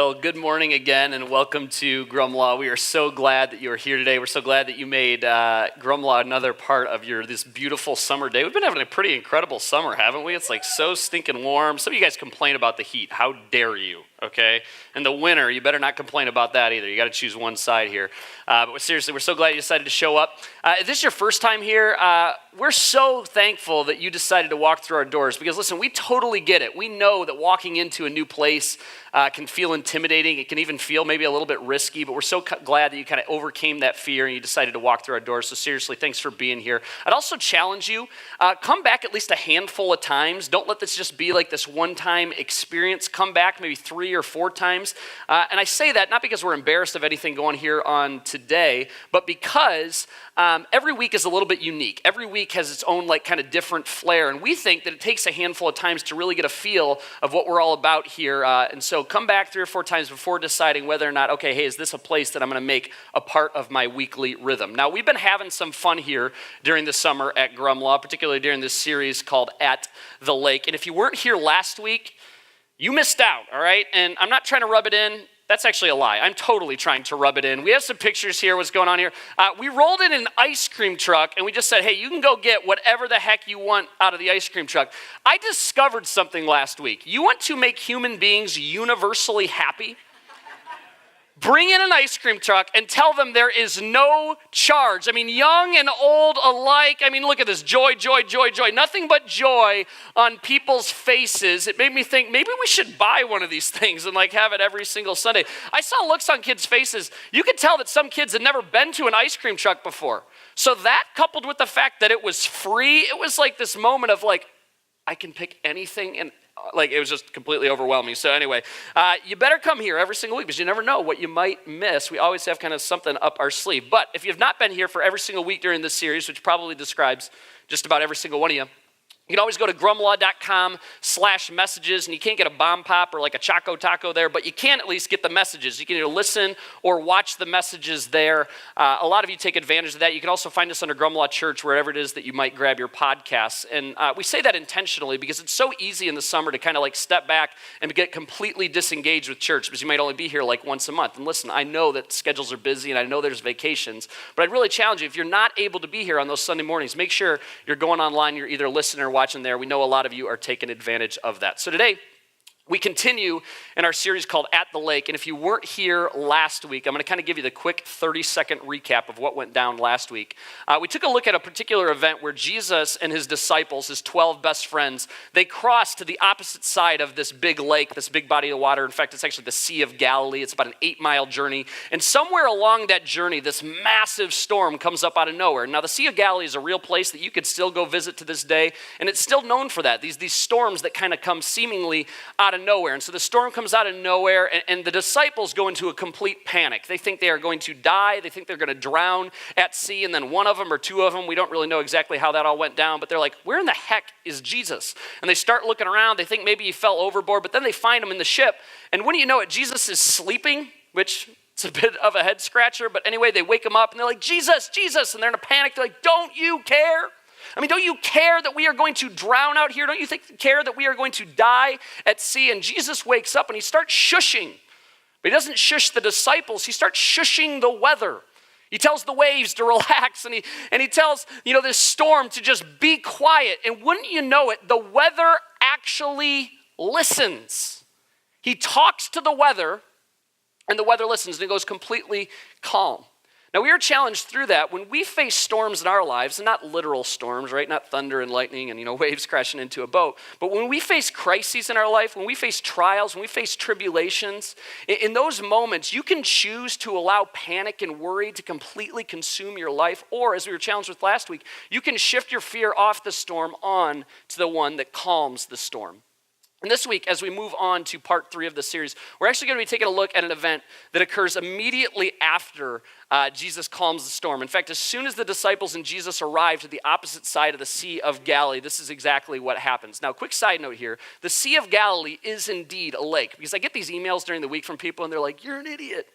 Well, good morning again, and welcome to Grumlaw. We are so glad that you are here today. We're so glad that you made Grumlaw another part of this beautiful summer day. We've been having a pretty incredible summer, haven't we? It's like so stinking warm. Some of you guys complain about the heat. How dare you, okay? In the winter, you better not complain about that either. You got to choose one side here. But seriously, we're so glad you decided to show up. If this is your first time here, we're so thankful that you decided to walk through our doors because, listen, we totally get it. We know that walking into a new place can feel intimidating. It can even feel maybe a little bit risky, but we're so glad that you kind of overcame that fear and you decided to walk through our doors. So seriously, thanks for being here. I'd also challenge you, come back at least a handful of times. Don't let this just be like this one-time experience. Come back maybe 3 or 4 times. And I say that not because we're embarrassed of anything going here on today, but because every week is a little bit unique. Every week has its own like kind of different flair, and we think that it takes a handful of times to really get a feel of what we're all about here. And so come back 3 or 4 times before deciding whether or not, okay, hey, is this a place that I'm going to make a part of my weekly rhythm? Now, we've been having some fun here during the summer at Grumlaw, particularly during this series called At the Lake. And if you weren't here last week, you missed out, all right? And I'm not trying to rub it in. That's actually a lie. I'm totally trying to rub it in. We have some pictures here, what's going on here. We rolled in an ice cream truck, and we just said, hey, you can go get whatever the heck you want out of the ice cream truck. I discovered something last week. You want to make human beings universally happy? Bring in an ice cream truck and tell them there is no charge. I mean, young and old alike. I mean, look at this. Joy, joy, joy, joy. Nothing but joy on people's faces. It made me think maybe we should buy one of these things and like have it every single Sunday. I saw looks on kids' faces. You could tell that some kids had never been to an ice cream truck before. So that coupled with the fact that it was free, it was like this moment of like, I can pick anything and like it was just completely overwhelming. So anyway, you better come here every single week because you never know what you might miss. We always have kind of something up our sleeve. But if you've not been here for every single week during this series, which probably describes just about every single one of you, you can always go to grumlaw.com/messages, and you can't get a bomb pop or like a Choco Taco there, but you can at least get the messages. You can either listen or watch the messages there. A lot of you take advantage of that. You can also find us under Grumlaw Church, wherever it is that you might grab your podcasts. And we say that intentionally because it's so easy in the summer to kind of like step back and get completely disengaged with church because you might only be here like once a month. And listen, I know that schedules are busy and I know there's vacations, but I'd really challenge you, if you're not able to be here on those Sunday mornings, make sure you're going online, you're either listening or watching there. We know a lot of you are taking advantage of that. So today, we continue in our series called At the Lake, and if you weren't here last week, I'm going to kind of give you the quick 30-second recap of what went down last week. We took a look at a particular event where Jesus and his disciples, his 12 best friends, they crossed to the opposite side of this big lake, this big body of water. In fact, it's actually the Sea of Galilee. It's about an 8-mile journey, and somewhere along that journey, this massive storm comes up out of nowhere. Now, the Sea of Galilee is a real place that you could still go visit to this day, and it's still known for that, these storms that kind of come seemingly out of nowhere. And so the storm comes out of nowhere, and the disciples go into a complete panic. They think they are going to die. They think they're going to drown at sea. And then one of them or two of them, we don't really know exactly how that all went down, but they're like, where in the heck is Jesus? And they start looking around. They think maybe he fell overboard, but then they find him in the ship. And when you know it, Jesus is sleeping, which it's a bit of a head scratcher. But anyway, they wake him up and they're like, Jesus, Jesus. And they're in a panic. They're like, don't you care? I mean, don't you care that we are going to drown out here? Don't you care that we are going to die at sea? And Jesus wakes up and he starts shushing. But he doesn't shush the disciples. He starts shushing the weather. He tells the waves to relax, and he tells, this storm to just be quiet. And wouldn't you know it, the weather actually listens. He talks to the weather, and the weather listens, and it goes completely calm. Now, we are challenged through that when we face storms in our lives, and not literal storms, right? Not thunder and lightning and, waves crashing into a boat. But when we face crises in our life, when we face trials, when we face tribulations, in those moments, you can choose to allow panic and worry to completely consume your life. Or, as we were challenged with last week, you can shift your fear off the storm on to the one that calms the storm. And this week, as we move on to part 3 of the series, we're actually going to be taking a look at an event that occurs immediately after Jesus calms the storm. In fact, as soon as the disciples and Jesus arrive to the opposite side of the Sea of Galilee, this is exactly what happens. Now, quick side note here, the Sea of Galilee is indeed a lake, because I get these emails during the week from people, and they're like, you're an idiot.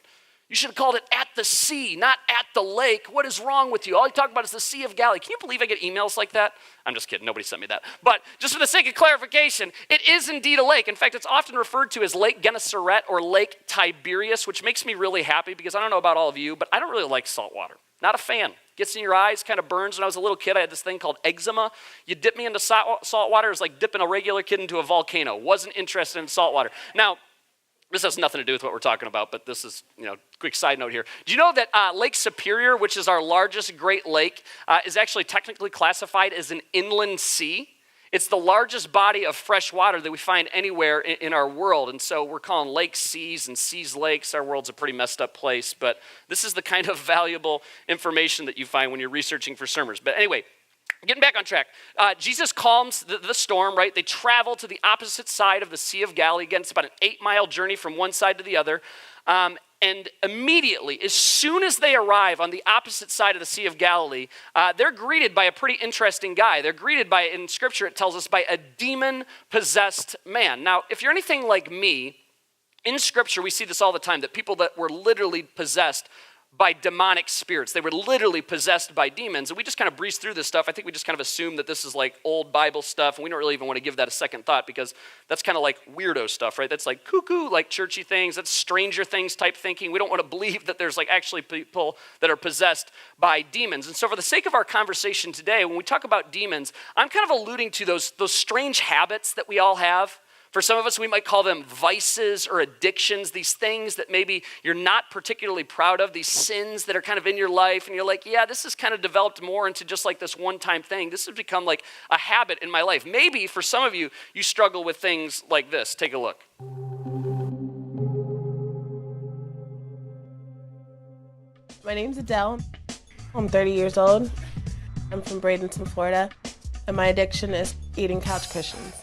You should have called it at the sea, not at the lake. What is wrong with you? All you talk about is the Sea of Galilee. Can you believe I get emails like that? I'm just kidding. Nobody sent me that. But just for the sake of clarification, it is indeed a lake. In fact, it's often referred to as Lake Gennesaret or Lake Tiberias, which makes me really happy because I don't know about all of you, but I don't really like salt water. Not a fan. Gets in your eyes, kind of burns. When I was a little kid, I had this thing called eczema. You dip me into salt water, it's like dipping a regular kid into a volcano. Wasn't interested in salt water. Now, this has nothing to do with what we're talking about, but this is, quick side note here. Do you know that Lake Superior, which is our largest Great Lake, is actually technically classified as an inland sea? It's the largest body of fresh water that we find anywhere in our world, and so we're calling lakes seas and seas lakes. Our world's a pretty messed up place, but this is the kind of valuable information that you find when you're researching for sermons. But anyway, getting back on track, Jesus calms the storm, right? They travel to the opposite side of the Sea of Galilee. Again, it's about an 8-mile journey from one side to the other. And immediately, as soon as they arrive on the opposite side of the Sea of Galilee, they're greeted by a pretty interesting guy. They're greeted by, in Scripture it tells us, by a demon-possessed man. Now, if you're anything like me, in Scripture we see this all the time, that people that were literally possessed by demonic spirits. They were literally possessed by demons. And we just kind of breeze through this stuff. I think we just kind of assume that this is like old Bible stuff. And we don't really even want to give that a second thought because that's kind of like weirdo stuff, right? That's like cuckoo, like churchy things. That's Stranger Things type thinking. We don't want to believe that there's like actually people that are possessed by demons. And so for the sake of our conversation today, when we talk about demons, I'm kind of alluding to those strange habits that we all have. For some of us, we might call them vices or addictions, these things that maybe you're not particularly proud of, these sins that are kind of in your life, and you're like, yeah, this has kind of developed more into just like this one-time thing. This has become like a habit in my life. Maybe for some of you, you struggle with things like this. Take a look. My name's Adele. I'm 30 years old. I'm from Bradenton, Florida, and my addiction is eating couch cushions.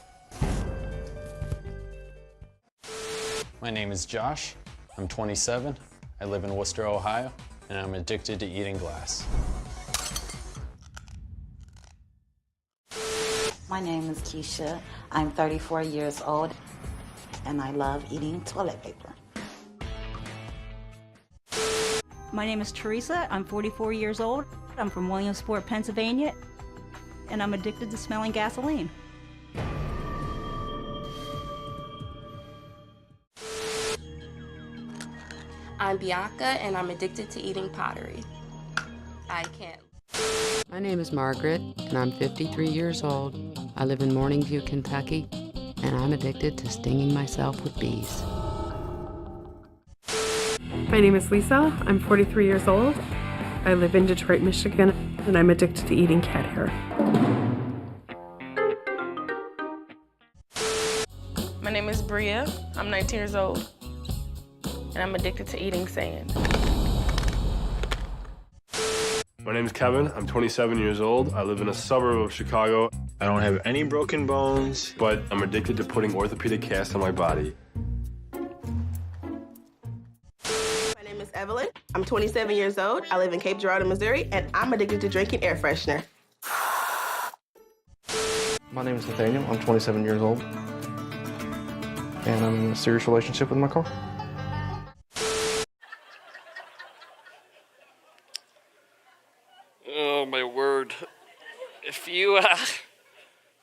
My name is Josh. I'm 27. I live in Worcester, Ohio, and I'm addicted to eating glass. My name is Keisha. I'm 34 years old, and I love eating toilet paper. My name is Teresa. I'm 44 years old. I'm from Williamsport, Pennsylvania, and I'm addicted to smelling gasoline. I'm Bianca, and I'm addicted to eating pottery. I can't. My name is Margaret, and I'm 53 years old. I live in Morning View, Kentucky, and I'm addicted to stinging myself with bees. My name is Lisa. I'm 43 years old. I live in Detroit, Michigan, and I'm addicted to eating cat hair. My name is Bria. I'm 19 years old, and I'm addicted to eating sand. My name is Kevin. I'm 27 years old. I live in a suburb of Chicago. I don't have any broken bones, but I'm addicted to putting orthopedic casts on my body. My name is Evelyn. I'm 27 years old. I live in Cape Girardeau, Missouri, and I'm addicted to drinking air freshener. My name is Nathaniel. I'm 27 years old, and I'm in a serious relationship with my car. Oh, my word. If you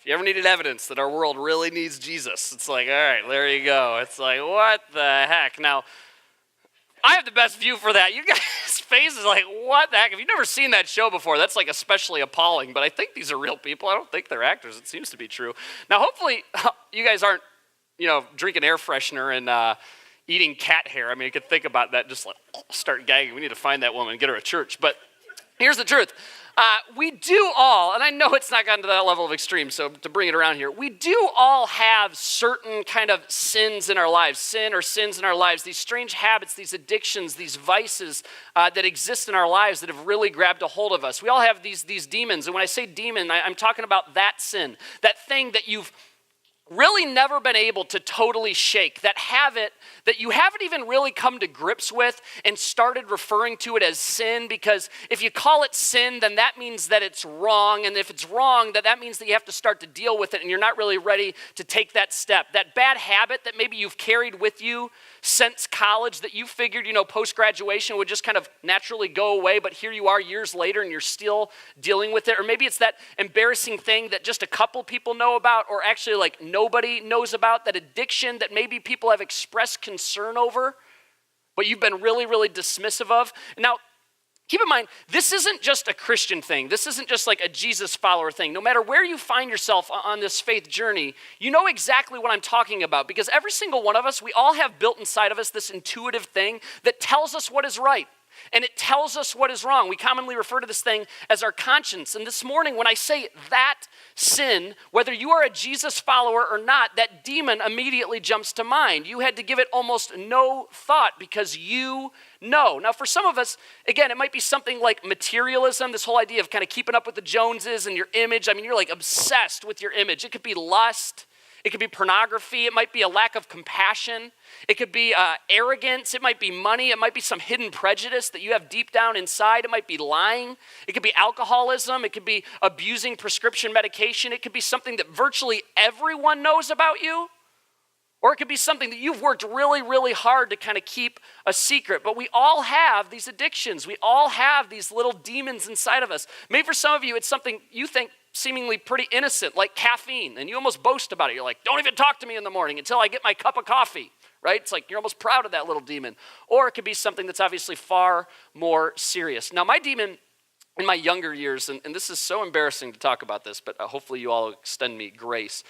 ever needed evidence that our world really needs Jesus, it's like, all right, there you go. It's like, what the heck? Now, I have the best view for that. You guys' faces like, what the heck? If you've never seen that show before, that's like especially appalling, but I think these are real people. I don't think they're actors. It seems to be true. Now, hopefully, you guys aren't, drinking air freshener and eating cat hair. I mean, you could think about that, just like start gagging. We need to find that woman and get her a church. But here's the truth. We do all, and I know it's not gotten to that level of extreme, so to bring it around here, we do all have certain kind of sins in our lives, sin or sins in our lives, these strange habits, these addictions, these vices that exist in our lives that have really grabbed a hold of us. We all have these demons, and when I say demon, I'm talking about that sin, that thing that you've really never been able to totally shake, that habit that you haven't even really come to grips with and started referring to it as sin, because if you call it sin, then that means that it's wrong, and if it's wrong, that means that you have to start to deal with it, and you're not really ready to take that step. That bad habit that maybe you've carried with you since college that you figured, post-graduation would just kind of naturally go away, but here you are years later and you're still dealing with it. Or maybe it's that embarrassing thing that just a couple people know about, or actually like nobody knows about, that addiction that maybe people have expressed concern over, but you've been really, really dismissive of. Now, keep in mind, this isn't just a Christian thing. This isn't just like a Jesus follower thing. No matter where you find yourself on this faith journey, you know exactly what I'm talking about, because every single one of us, we all have built inside of us this intuitive thing that tells us what is right, and it tells us what is wrong. We commonly refer to this thing as our conscience. And this morning, when I say that sin, whether you are a Jesus follower or not, that demon immediately jumps to mind. You had to give it almost no thought because you know. Now, for some of us, again, it might be something like materialism, this whole idea of kind of keeping up with the Joneses and your image. I mean, you're like obsessed with your image. It could be lust. It could be pornography. It might be a lack of compassion. It could be arrogance. It might be money. It might be some hidden prejudice that you have deep down inside. It might be lying. It could be alcoholism. It could be abusing prescription medication. It could be something that virtually everyone knows about you. Or it could be something that you've worked really, really hard to kind of keep a secret. But we all have these addictions. We all have these little demons inside of us. Maybe for some of you, it's something you think seemingly pretty innocent, like caffeine, and you almost boast about it. You're like, don't even talk to me in the morning until I get my cup of coffee, right? It's like you're almost proud of that little demon. Or it could be something that's obviously far more serious. Now, my demon in my younger years, and this is so embarrassing to talk about this, but hopefully you all extend me grace.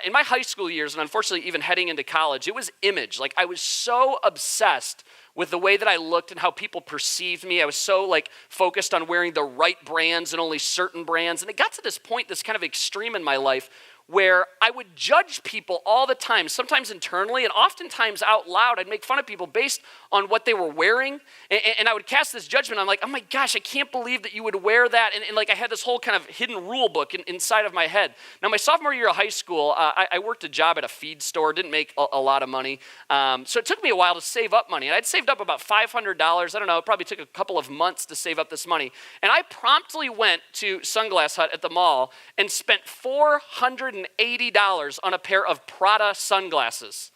In my high school years, and unfortunately even heading into college, it was image. Like I was so obsessed with the way that I looked and how people perceived me. I was so focused on wearing the right brands and only certain brands. And it got to this point, this kind of extreme in my life, where I would judge people all the time, sometimes internally and oftentimes out loud. I'd make fun of people based on what they were wearing, and I would cast this judgment. I'm like, oh my gosh, I can't believe that you would wear that, and I had this whole kind of hidden rule book inside of my head. Now, my sophomore year of high school, I worked a job at a feed store, didn't make a lot of money, so it took me a while to save up money, and I'd saved up about $500. I don't know, it probably took a couple of months to save up this money, and I promptly went to Sunglass Hut at the mall and spent $480 on a pair of Prada sunglasses.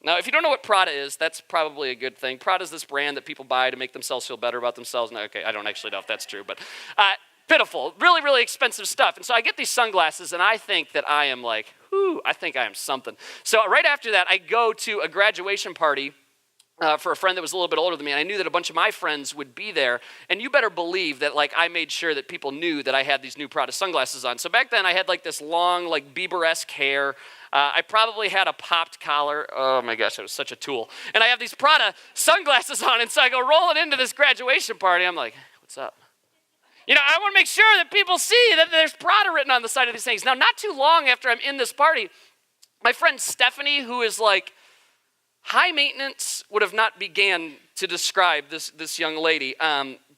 Now, if you don't know what Prada is, that's probably a good thing. Prada is this brand that people buy to make themselves feel better about themselves. No, okay, I don't actually know if that's true, but pitiful, really, really expensive stuff. And so I get these sunglasses, and I think that I am like, whoo, I think I am something. So right after that, I go to a graduation party for a friend that was a little bit older than me, and I knew that a bunch of my friends would be there, and you better believe that I made sure that people knew that I had these new Prada sunglasses on. So back then I had this long Bieber-esque hair. I probably had a popped collar. Oh my gosh, I was such a tool. And I have these Prada sunglasses on, and so I go rolling into this graduation party. I'm like, what's up? I want to make sure that people see that there's Prada written on the side of these things. Now, not too long after I'm in this party, my friend Stephanie, who is high maintenance would have not began to describe this young lady,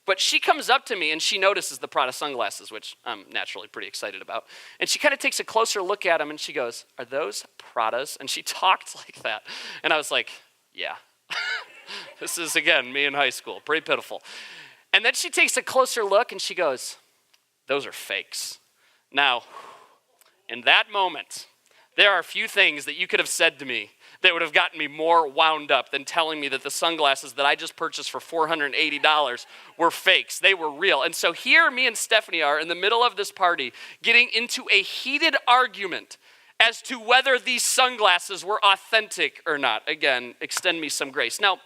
but she comes up to me and she notices the Prada sunglasses, which I'm naturally pretty excited about. And she kind of takes a closer look at them and she goes, "Are those Pradas?" And she talked like that. And I was like, yeah. This is, again, me in high school. Pretty pitiful. And then she takes a closer look and she goes, "Those are fakes." Now, in that moment, there are a few things that you could have said to me that would have gotten me more wound up than telling me that the sunglasses that I just purchased for $480 were fakes. They were real. And so here me and Stephanie are in the middle of this party getting into a heated argument as to whether these sunglasses were authentic or not. Again, extend me some grace. Now,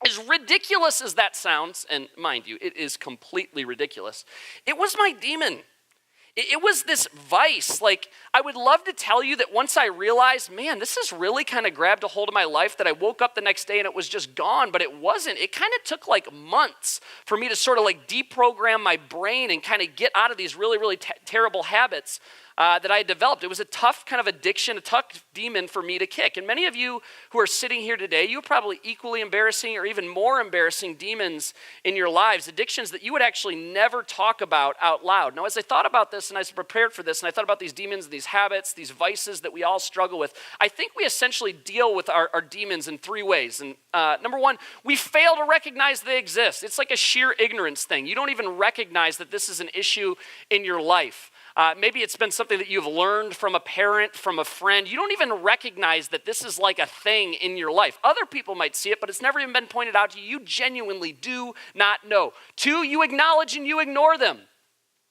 as ridiculous as that sounds, and mind you, it is completely ridiculous, it was my demon. It was this vice. I would love to tell you that once I realized, man, this has really kind of grabbed a hold of my life, that I woke up the next day and it was just gone, but it wasn't. It kind of took months for me to sort of deprogram my brain and kind of get out of these really, really terrible habits. that I had developed. It was a tough kind of addiction, a tough demon for me to kick. And many of you who are sitting here today, you have probably equally embarrassing or even more embarrassing demons in your lives, addictions that you would actually never talk about out loud. Now, as I thought about this and I was prepared for this and I thought about these demons, these habits, these vices that we all struggle with, I think we essentially deal with our demons in three ways. And number one, we fail to recognize they exist. It's like a sheer ignorance thing. You don't even recognize that this is an issue in your life. Maybe it's been something that you've learned from a parent, from a friend. You don't even recognize that this is like a thing in your life. Other people might see it, but it's never even been pointed out to you. You genuinely do not know. Two, you acknowledge and you ignore them.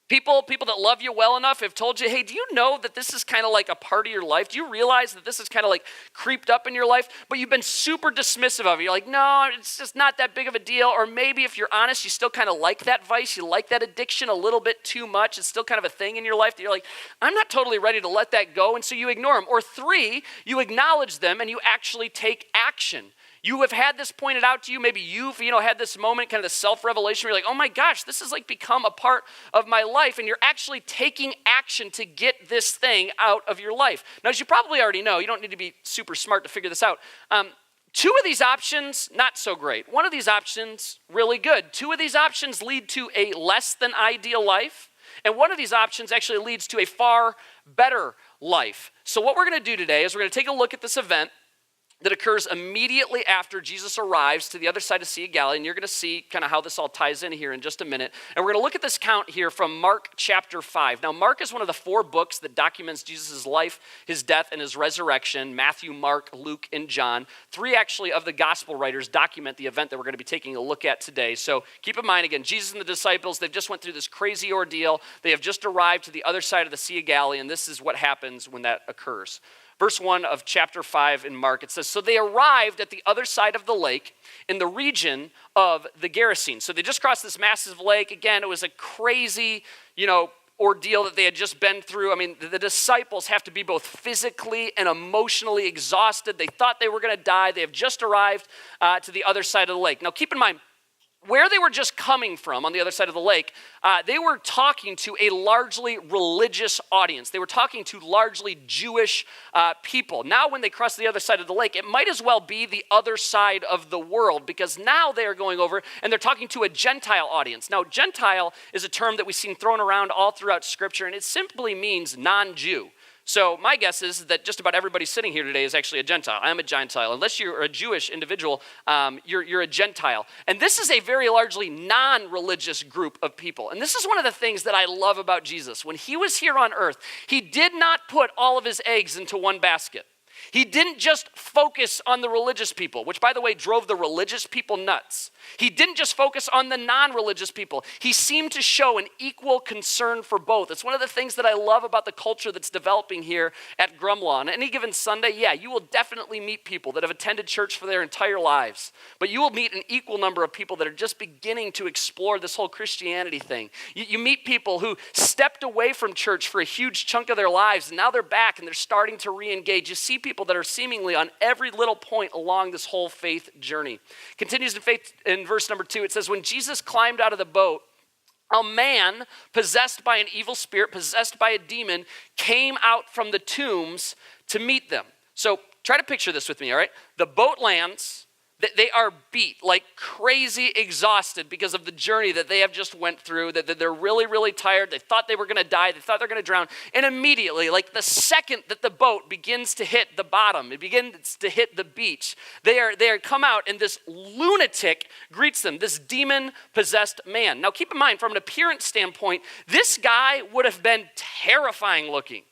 People that love you well enough have told you, hey, do you know that this is kind of like a part of your life? Do you realize that this is kind of like creeped up in your life? But you've been super dismissive of it. You're like, no, it's just not that big of a deal. Or maybe if you're honest, you still kind of like that vice. You like that addiction a little bit too much. It's still kind of a thing in your life that you're like, I'm not totally ready to let that go. And so you ignore them. Or three, you acknowledge them and you actually take action. You have had this pointed out to you. Maybe you've had this moment, kind of the self-revelation where you're like, oh my gosh, this has like become a part of my life. And you're actually taking action to get this thing out of your life. Now, as you probably already know, you don't need to be super smart to figure this out. Two of these options, not so great. One of these options, really good. Two of these options lead to a less than ideal life. And one of these options actually leads to a far better life. So what we're going to do today is we're going to take a look at this event that occurs immediately after Jesus arrives to the other side of Sea of Galilee, and you're going to see kind of how this all ties in here in just a minute. And we're going to look at this count here from Mark chapter 5. Now, Mark is one of the 4 books that documents Jesus' life, his death, and his resurrection. Matthew, Mark, Luke, and John. 3 actually of the gospel writers document the event that we're going to be taking a look at today. So keep in mind, again, Jesus and the disciples, they've just went through this crazy ordeal. They have just arrived to the other side of the Sea of Galilee, and this is what happens when that occurs. Verse 1 of chapter 5 in Mark, it says, so they arrived at the other side of the lake in the region of the Gerasenes. So they just crossed this massive lake. Again, it was a crazy, ordeal that they had just been through. I mean, the disciples have to be both physically and emotionally exhausted. They thought they were going to die. They have just arrived to the other side of the lake. Now, keep in mind, where they were just coming from on the other side of the lake, they were talking to a largely religious audience. They were talking to largely Jewish people. Now when they cross the other side of the lake, it might as well be the other side of the world, because now they are going over and they're talking to a Gentile audience. Now, Gentile is a term that we've seen thrown around all throughout Scripture, and it simply means non-Jew. So my guess is that just about everybody sitting here today is actually a Gentile. I am a Gentile. Unless you're a Jewish individual, you're a Gentile. And this is a very largely non-religious group of people. And this is one of the things that I love about Jesus. When he was here on earth, he did not put all of his eggs into one basket. He didn't just focus on the religious people, which, by the way, drove the religious people nuts. He didn't just focus on the non-religious people. He seemed to show an equal concern for both. It's one of the things that I love about the culture that's developing here at Grumlaw. On any given Sunday, you will definitely meet people that have attended church for their entire lives. But you will meet an equal number of people that are just beginning to explore this whole Christianity thing. You meet people who stepped away from church for a huge chunk of their lives, and now they're back and they're starting to re-engage. You see people that are seemingly on every little point along this whole faith journey. Continues in faith in verse number 2. It says, when Jesus climbed out of the boat, a man possessed by an evil spirit, possessed by a demon, came out from the tombs to meet them. So try to picture this with me, all right? The boat lands. They are beat, like crazy exhausted because of the journey that they have just went through, that they're really, really tired. They thought they were going to die. They thought they're going to drown. And immediately, like the second that the boat begins to hit the bottom, it begins to hit the beach, they are come out and this lunatic greets them, this demon-possessed man. Now keep in mind, from an appearance standpoint, this guy would have been terrifying looking.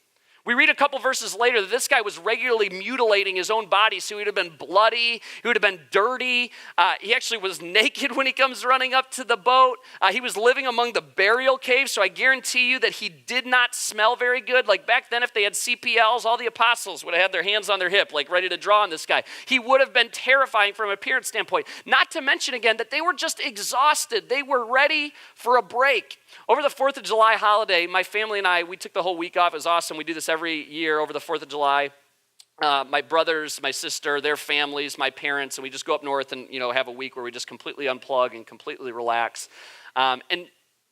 We read a couple verses later that this guy was regularly mutilating his own body, so he would have been bloody, he would have been dirty. He actually was naked when he comes running up to the boat. He was living among the burial caves, so I guarantee you that he did not smell very good. Like back then, if they had CPLs, all the apostles would have had their hands on their hip, like ready to draw on this guy. He would have been terrifying from an appearance standpoint. Not to mention, again, that they were just exhausted. They were ready for a break. Over the 4th of July holiday, my family and I, we took the whole week off. It was awesome. We do this every year over the 4th of July. My brothers, my sister, their families, my parents, and we just go up north and have a week where we just completely unplug and completely relax. And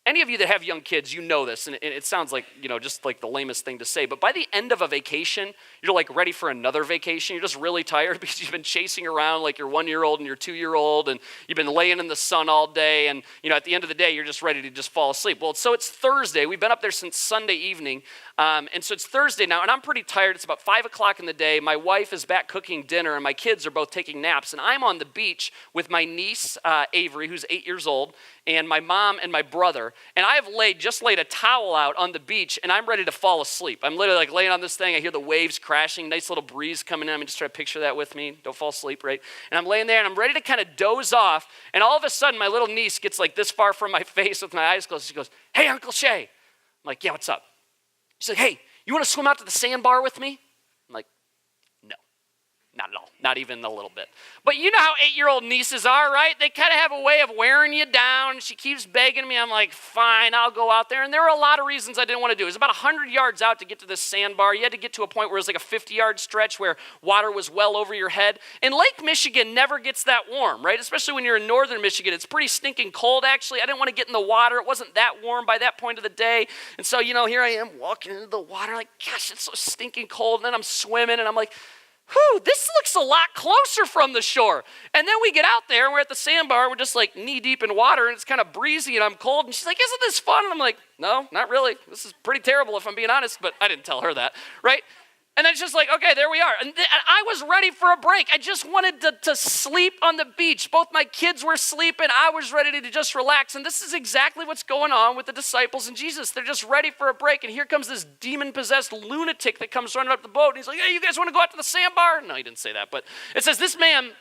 Any of you that have young kids, you know this, and it sounds like, just like the lamest thing to say, but by the end of a vacation, you're like ready for another vacation. You're just really tired because you've been chasing around like your 1-year-old and your 2-year-old, and you've been laying in the sun all day, and at the end of the day, you're just ready to just fall asleep. Well, so it's Thursday. We've been up there since Sunday evening, and so it's Thursday now, and I'm pretty tired. It's about 5 o'clock in the day. My wife is back cooking dinner, and my kids are both taking naps, and I'm on the beach with my niece, Avery, who's 8 years old, and my mom and my brother, and I have just laid a towel out on the beach, and I'm ready to fall asleep. I'm literally like laying on this thing. I hear the waves crashing, nice little breeze coming in. Just try to picture that with me. Don't fall asleep, right? And I'm laying there, and I'm ready to kind of doze off, and all of a sudden, my little niece gets like this far from my face with my eyes closed. She goes, "Hey, Uncle Shay." I'm like, "Yeah, what's up?" She's like, "Hey, you want to swim out to the sandbar with me?" I'm like, "No, not at all, not even a little bit." But you know how 8-year-old nieces are, right? They kind of have a way of wearing you down. She keeps begging me. I'm like, "Fine, I'll go out there." And there were a lot of reasons I didn't want to do it. It was about 100 yards out to get to this sandbar. You had to get to a point where it was like a 50-yard stretch where water was well over your head. And Lake Michigan never gets that warm, right? Especially when you're in northern Michigan. It's pretty stinking cold, actually. I didn't want to get in the water. It wasn't that warm by that point of the day. And so, here I am walking into the water like, gosh, it's so stinking cold. And then I'm swimming, and I'm like, whew, this looks a lot closer from the shore. And then we get out there, and we're at the sandbar. We're just like knee deep in water, and it's kind of breezy, and I'm cold. And she's like, "Isn't this fun?" And I'm like, "No, not really. This is pretty terrible if I'm being honest," but I didn't tell her that, right? And then it's just like, okay, there we are. And I was ready for a break. I just wanted to sleep on the beach. Both my kids were sleeping. I was ready to just relax. And this is exactly what's going on with the disciples and Jesus. They're just ready for a break. And here comes this demon-possessed lunatic that comes running up the boat. And he's like, "Hey, you guys want to go out to the sandbar?" No, he didn't say that. But it says this man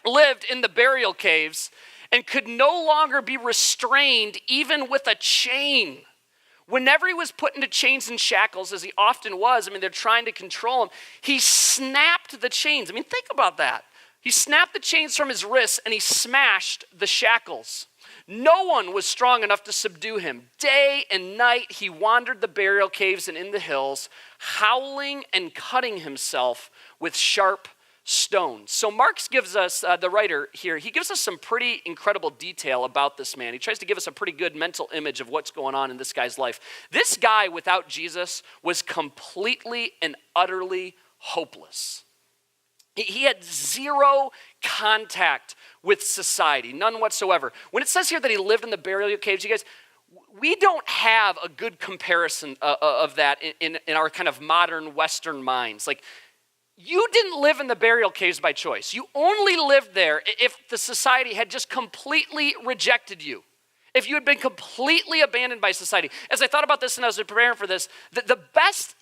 lived in the burial caves and could no longer be restrained even with a chain. Whenever he was put into chains and shackles, as he often was, they're trying to control him, he snapped the chains. Think about that. He snapped the chains from his wrists and he smashed the shackles. No one was strong enough to subdue him. Day and night he wandered the burial caves and in the hills, howling and cutting himself with sharp stones. So Mark gives us, the writer here, he gives us some pretty incredible detail about this man. He tries to give us a pretty good mental image of what's going on in this guy's life. This guy without Jesus was completely and utterly hopeless. He had zero contact with society, none whatsoever. When it says here that he lived in the burial caves, you guys, we don't have a good comparison of that in our kind of modern Western minds. Like, you didn't live in the burial caves by choice. You only lived there if the society had just completely rejected you. If you had been completely abandoned by society. As I thought about this and I was preparing for this, the best,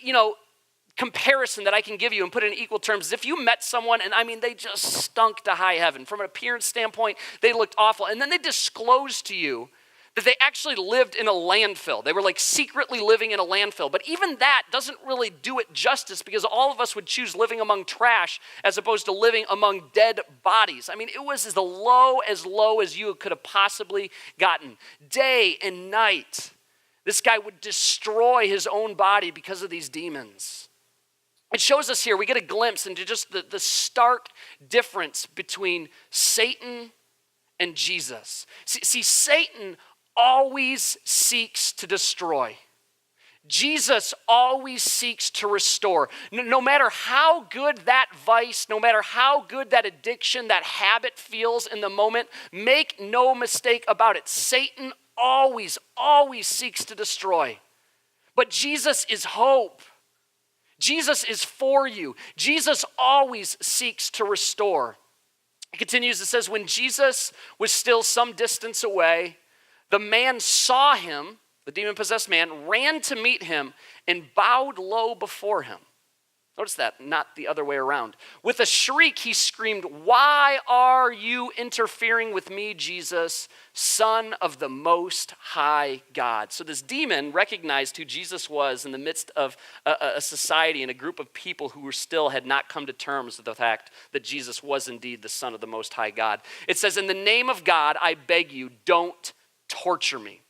comparison that I can give you and put in equal terms is if you met someone and they just stunk to high heaven. From an appearance standpoint, they looked awful. And then they disclosed to you that they actually lived in a landfill. They were like secretly living in a landfill. But even that doesn't really do it justice because all of us would choose living among trash as opposed to living among dead bodies. It was as low as you could have possibly gotten. Day and night, this guy would destroy his own body because of these demons. It shows us here, we get a glimpse into just the stark difference between Satan and Jesus. See, Satan always seeks to destroy. Jesus always seeks to restore. No matter how good that vice, no matter how good that addiction, that habit feels in the moment, make no mistake about it. Satan always seeks to destroy. But Jesus is hope. Jesus is for you. Jesus always seeks to restore. It continues, it says, when Jesus was still some distance away, the man saw him, the demon-possessed man, ran to meet him and bowed low before him. Notice that, not the other way around. With a shriek, he screamed, "Why are you interfering with me, Jesus, Son of the Most High God?" So this demon recognized who Jesus was in the midst of a society and a group of people who still had not come to terms with the fact that Jesus was indeed the Son of the Most High God. It says, "In the name of God, I beg you, don't torture me."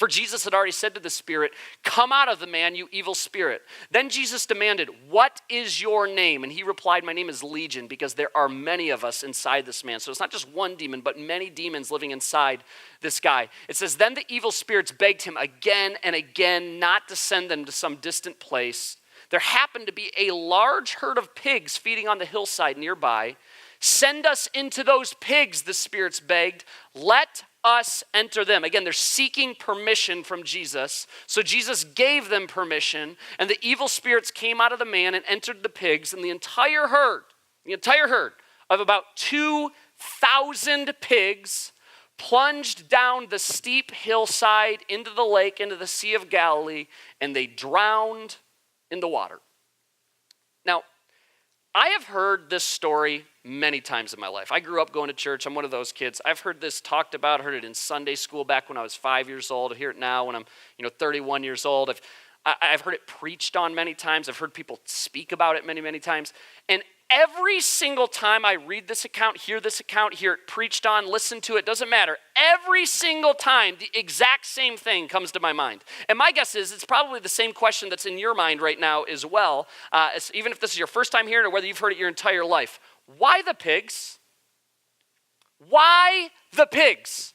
For Jesus had already said to the spirit, "Come out of the man, you evil spirit." Then Jesus demanded, "What is your name?" And he replied, "My name is Legion, because there are many of us inside this man." So it's not just one demon, but many demons living inside this guy. It says, then the evil spirits begged him again and again not to send them to some distant place. There happened to be a large herd of pigs feeding on the hillside nearby. "Send us into those pigs," the spirits begged. "Let us enter them." Again, they're seeking permission from Jesus. So Jesus gave them permission, and the evil spirits came out of the man and entered the pigs, and the entire herd of about 2,000 pigs plunged down the steep hillside into the lake, into the Sea of Galilee, and they drowned in the water. Now, I have heard this story many times in my life. I grew up going to church. I'm one of those kids. I've heard this talked about. I heard it in Sunday school back when I was 5 years old. I hear it now when I'm 31 years old. I've heard it preached on many times. I've heard people speak about it many, many times. And every single time I read this account, hear it preached on, listen to it, doesn't matter. Every single time, the exact same thing comes to my mind. And my guess is it's probably the same question that's in your mind right now as well, even if this is your first time hearing it or whether you've heard it your entire life. Why the pigs? Why the pigs?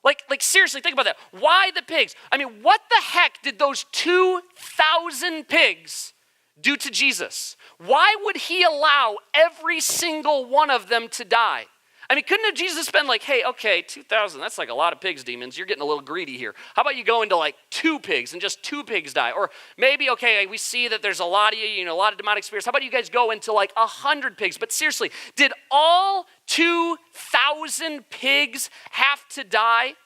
Like seriously, think about that. Why the pigs? I mean, what the heck did those 2,000 pigs do to Jesus? Why would he allow every single one of them to die? I mean, couldn't have Jesus been like, "Hey, okay, 2,000, that's like a lot of pigs, demons. You're getting a little greedy here. How about you go into like 2 pigs and just 2 pigs die?" Or maybe, okay, we see that there's a lot of a lot of demonic spirits. How about you guys go into like 100 pigs? But seriously, did all 2,000 pigs have to die?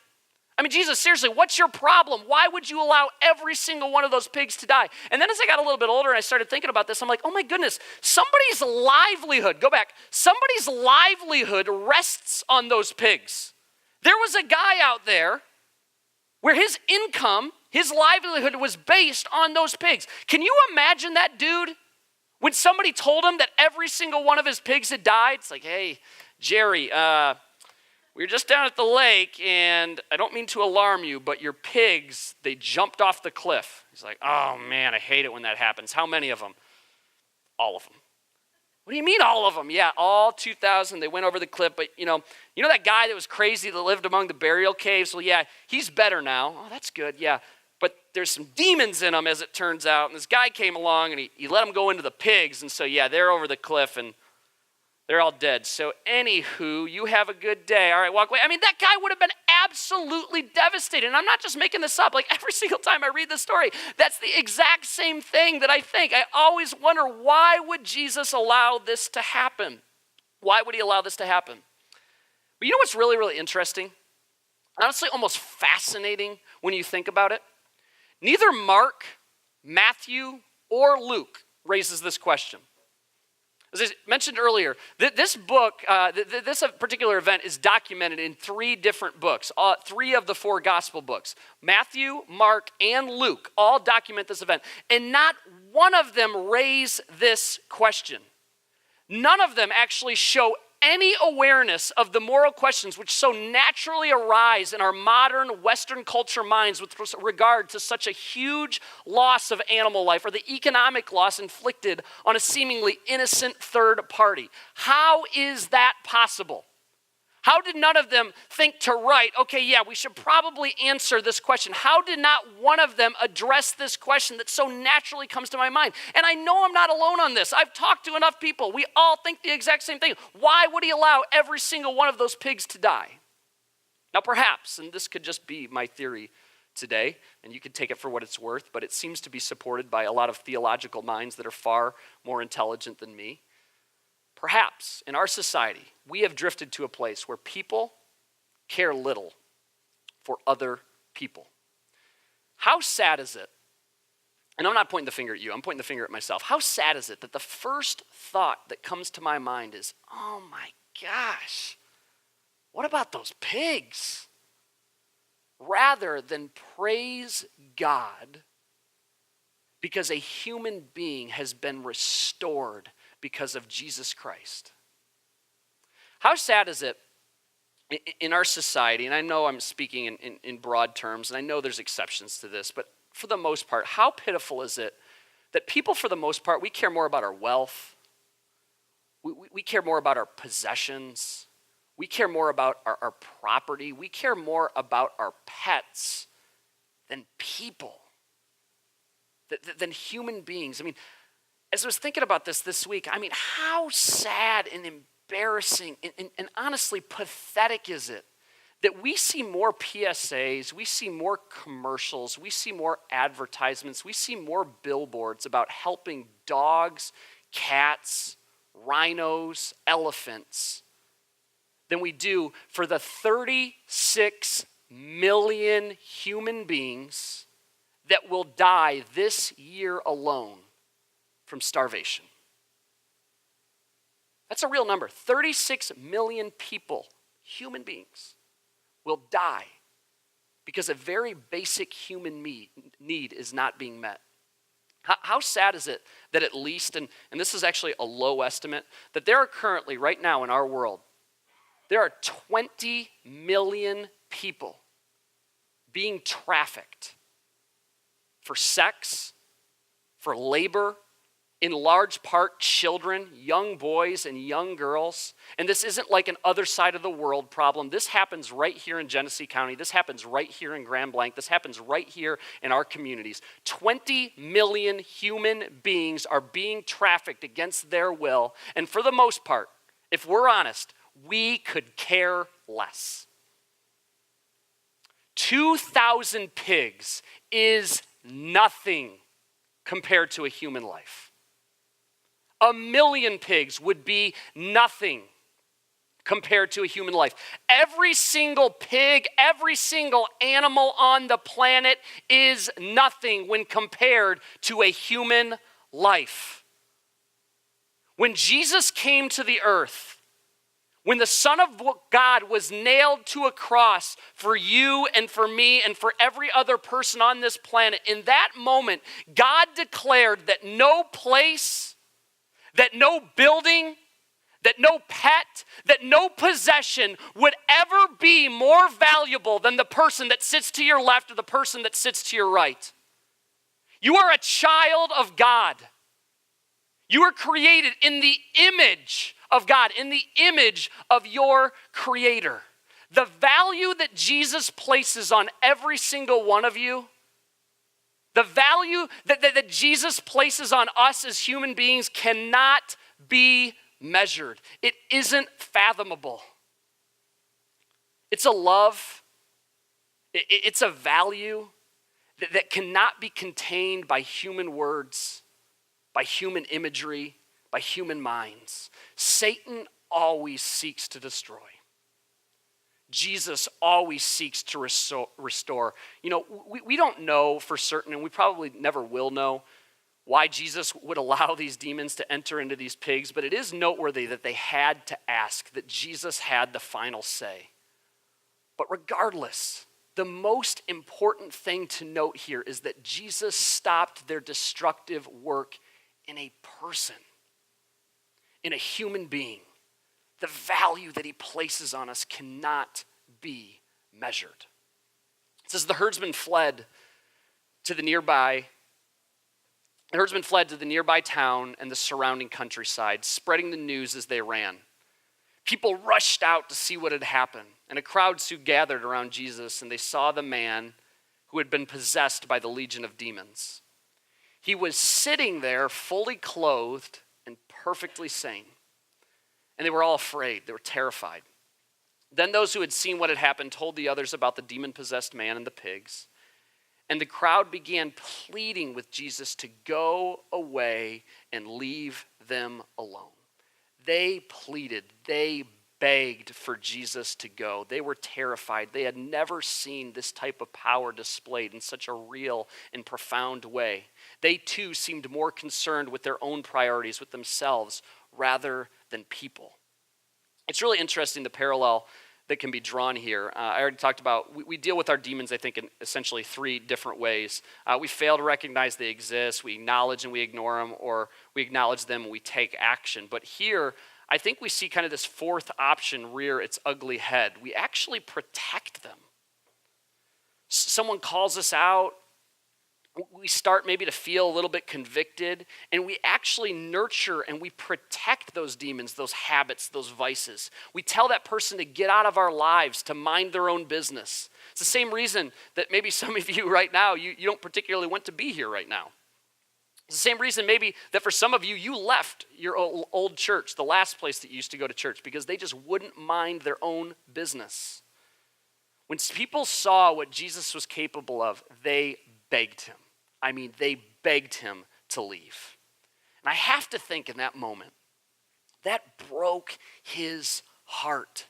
I mean, Jesus, seriously, what's your problem? Why would you allow every single one of those pigs to die? And then as I got a little bit older and I started thinking about this, I'm like, oh my goodness, somebody's livelihood rests on those pigs. There was a guy out there where his income, his livelihood was based on those pigs. Can you imagine that dude? When somebody told him that every single one of his pigs had died, it's like, "Hey, Jerry, we were just down at the lake, and I don't mean to alarm you, but your pigs, they jumped off the cliff." He's like, "Oh man, I hate it when that happens. How many of them?" "All of them." "What do you mean all of them?" "Yeah, all 2,000. They went over the cliff, but you know that guy that was crazy that lived among the burial caves? Well, yeah, he's better now." "Oh, that's good, yeah. But there's some demons in him, as it turns out, and this guy came along, and he let him go into the pigs, and so yeah, they're over the cliff, and they're all dead. So anywho, you have a good day. All right, walk away." I mean, that guy would have been absolutely devastated. And I'm not just making this up. Like every single time I read this story, that's the exact same thing that I think. I always wonder, why would Jesus allow this to happen? Why would he allow this to happen? But you know what's really, really interesting? Honestly, almost fascinating when you think about it? Neither Mark, Matthew, or Luke raises this question. As I mentioned earlier, this book, this particular event is documented in 3 different books, 3 of the 4 gospel books. Matthew, Mark, and Luke all document this event, and not one of them raise this question. None of them actually show any awareness of the moral questions which so naturally arise in our modern Western culture minds with regard to such a huge loss of animal life or the economic loss inflicted on a seemingly innocent third party. How is that possible? How did none of them think to write, okay, yeah, we should probably answer this question? How did not one of them address this question that so naturally comes to my mind? And I know I'm not alone on this. I've talked to enough people. We all think the exact same thing. Why would he allow every single one of those pigs to die? Now perhaps, and this could just be my theory today, and you could take it for what it's worth, but it seems to be supported by a lot of theological minds that are far more intelligent than me. Perhaps in our society, we have drifted to a place where people care little for other people. How sad is it? And I'm not pointing the finger at you, I'm pointing the finger at myself. How sad is it that the first thought that comes to my mind is, oh my gosh, what about those pigs? Rather than praise God because a human being has been restored because of Jesus Christ. How sad is it in our society, and I know I'm speaking in broad terms, and I know there's exceptions to this, but for the most part, how pitiful is it that people, for the most part, we care more about our wealth, we care more about our possessions, we care more about our property, we care more about our pets than people, than human beings. I mean, as I was thinking about this week, I mean, how sad and embarrassing and honestly pathetic is it that we see more PSAs, we see more commercials, we see more advertisements, we see more billboards about helping dogs, cats, rhinos, elephants than we do for the 36 million human beings that will die this year alone from starvation. That's a real number. 36 million people, human beings, will die because a very basic human need is not being met. How sad is it that at least, and this is actually a low estimate, that there are currently, right now in our world, there are 20 million people being trafficked for sex, for labor, in large part children, young boys and young girls. And this isn't like an other side of the world problem. This happens right here in Genesee County. This happens right here in Grand Blanc. This happens right here in our communities. 20 million human beings are being trafficked against their will. And for the most part, if we're honest, we could care less. 2,000 pigs is nothing compared to a human life. 1 million pigs would be nothing compared to a human life. Every single pig, every single animal on the planet is nothing when compared to a human life. When Jesus came to the earth, when the Son of God was nailed to a cross for you and for me and for every other person on this planet, in that moment, God declared that no place, that no building, that no pet, that no possession would ever be more valuable than the person that sits to your left or the person that sits to your right. You are a child of God. You are created in the image of God, in the image of your Creator. The value that Jesus places on every single one of you, the value that Jesus places on us as human beings cannot be measured. It isn't fathomable. It's a love, it's a value that cannot be contained by human words, by human imagery, by human minds. Satan always seeks to destroy. Jesus always seeks to restore. You know, we don't know for certain, and we probably never will know, why Jesus would allow these demons to enter into these pigs, but it is noteworthy that they had to ask, that Jesus had the final say. But regardless, the most important thing to note here is that Jesus stopped their destructive work in a person, in a human being. The value that he places on us cannot be measured. It says the herdsman fled to the nearby town and the surrounding countryside, spreading the news as they ran. People rushed out to see what had happened, and a crowd soon gathered around Jesus, and they saw the man who had been possessed by the legion of demons. He was sitting there fully clothed and perfectly sane. And they were all afraid. They were terrified. Then those who had seen what had happened told the others about the demon-possessed man and the pigs. And the crowd began pleading with Jesus to go away and leave them alone. They pleaded, they begged for Jesus to go. They were terrified. They had never seen this type of power displayed in such a real and profound way. They too seemed more concerned with their own priorities, with themselves, rather than people. It's really interesting, the parallel that can be drawn here. I already talked about, we deal with our demons, I think, in essentially 3 different ways. We fail to recognize they exist, we acknowledge and we ignore them, or we acknowledge them and we take action. But here, I think we see kind of this fourth option rear its ugly head. We actually protect them. Someone calls us out, we start maybe to feel a little bit convicted, and we actually nurture and we protect those demons, those habits, those vices. We tell that person to get out of our lives, to mind their own business. It's the same reason that maybe some of you right now, you don't particularly want to be here right now. It's the same reason maybe that for some of you, you left your old church, the last place that you used to go to church, because they just wouldn't mind their own business. When people saw what Jesus was capable of, they begged him. I mean, they begged him to leave. And I have to think in that moment, that broke his heart.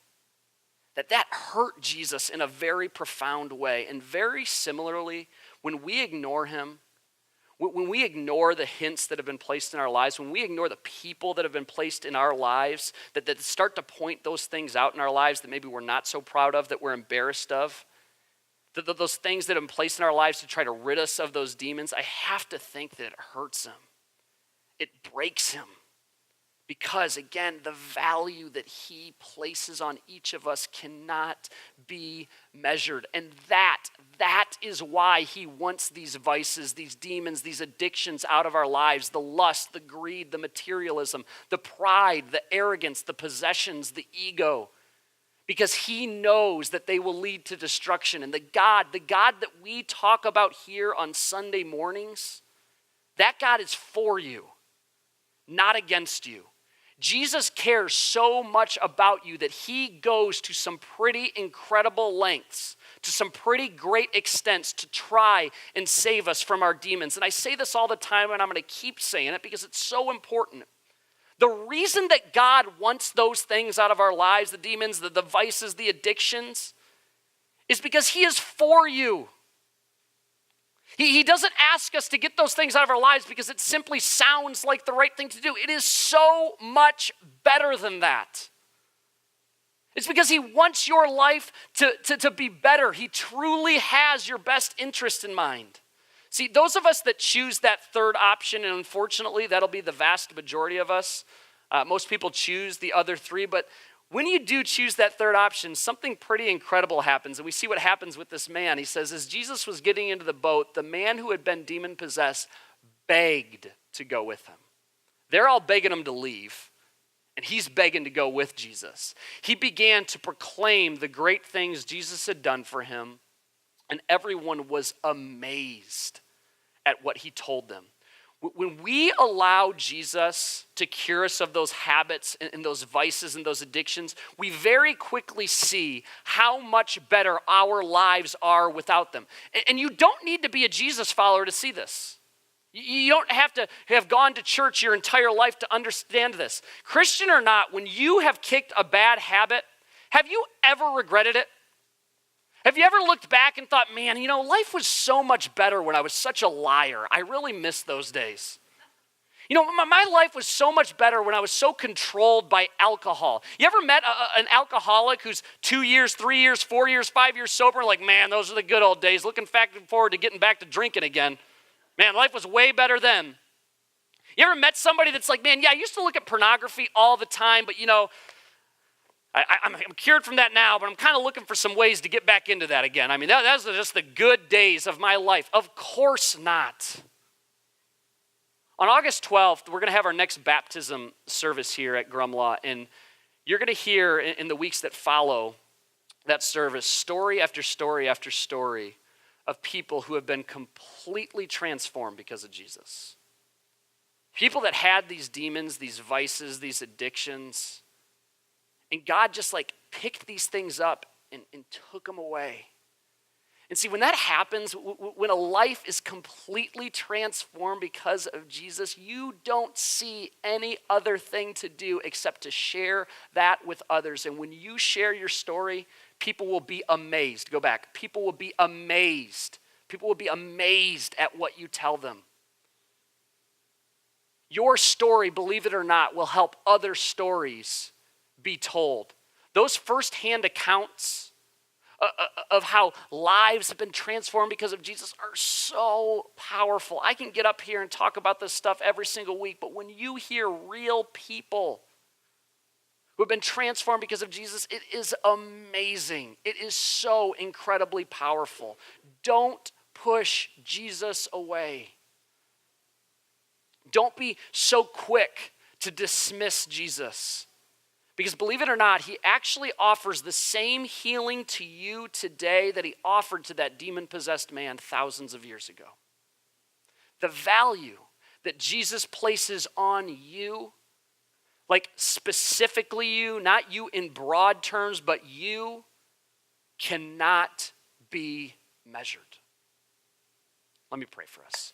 That hurt Jesus in a very profound way. And very similarly, when we ignore him, when we ignore the hints that have been placed in our lives, when we ignore the people that have been placed in our lives, that start to point those things out in our lives that maybe we're not so proud of, that we're embarrassed of, those things that have been placed in our lives to try to rid us of those demons, I have to think that it hurts him. It breaks him. Because, again, the value that he places on each of us cannot be measured. And that is why he wants these vices, these demons, these addictions out of our lives. The lust, the greed, the materialism, the pride, the arrogance, the possessions, the ego. Because he knows that they will lead to destruction. And the God that we talk about here on Sunday mornings, that God is for you, not against you. Jesus cares so much about you that he goes to some pretty incredible lengths, to some pretty great extents to try and save us from our demons. And I say this all the time, and I'm going to keep saying it because it's so important. The reason that God wants those things out of our lives, the demons, the vices, the addictions, is because he is for you. He doesn't ask us to get those things out of our lives because it simply sounds like the right thing to do. It is so much better than that. It's because he wants your life to be better. He truly has your best interest in mind. See, those of us that choose that third option, and unfortunately that'll be the vast majority of us, most people choose the other three, but when you do choose that third option, something pretty incredible happens. And we see what happens with this man. He says, as Jesus was getting into the boat, the man who had been demon-possessed begged to go with him. They're all begging him to leave, and he's begging to go with Jesus. He began to proclaim the great things Jesus had done for him, and everyone was amazed at what he told them. When we allow Jesus to cure us of those habits and those vices and those addictions, we very quickly see how much better our lives are without them. And you don't need to be a Jesus follower to see this. You don't have to have gone to church your entire life to understand this. Christian or not, when you have kicked a bad habit, have you ever regretted it? Have you ever looked back and thought, man, life was so much better when I was such a liar. I really miss those days. My life was so much better when I was so controlled by alcohol. You ever met an alcoholic who's 2 years, 3 years, 4 years, 5 years sober? Like, man, those are the good old days. Looking forward to getting back to drinking again. Man, life was way better then. You ever met somebody that's like, man, yeah, I used to look at pornography all the time, but I'm cured from that now, but I'm kind of looking for some ways to get back into that again. I mean, those are just the good days of my life. Of course not. On August 12th, we're going to have our next baptism service here at Grumlaw, and you're going to hear in the weeks that follow that service story after story after story of people who have been completely transformed because of Jesus. People that had these demons, these vices, these addictions, and God just picked these things up and took them away. And see, when that happens, when a life is completely transformed because of Jesus, you don't see any other thing to do except to share that with others. And when you share your story, people will be amazed. Go back. People will be amazed. People will be amazed at what you tell them. Your story, believe it or not, will help other stories be told. Those firsthand accounts of how lives have been transformed because of Jesus are so powerful. I can get up here and talk about this stuff every single week, but when you hear real people who have been transformed because of Jesus, it is amazing. It is so incredibly powerful. Don't push Jesus away. Don't be so quick to dismiss Jesus. Because believe it or not, he actually offers the same healing to you today that he offered to that demon-possessed man thousands of years ago. The value that Jesus places on you, like specifically you, not you in broad terms, but you, cannot be measured. Let me pray for us.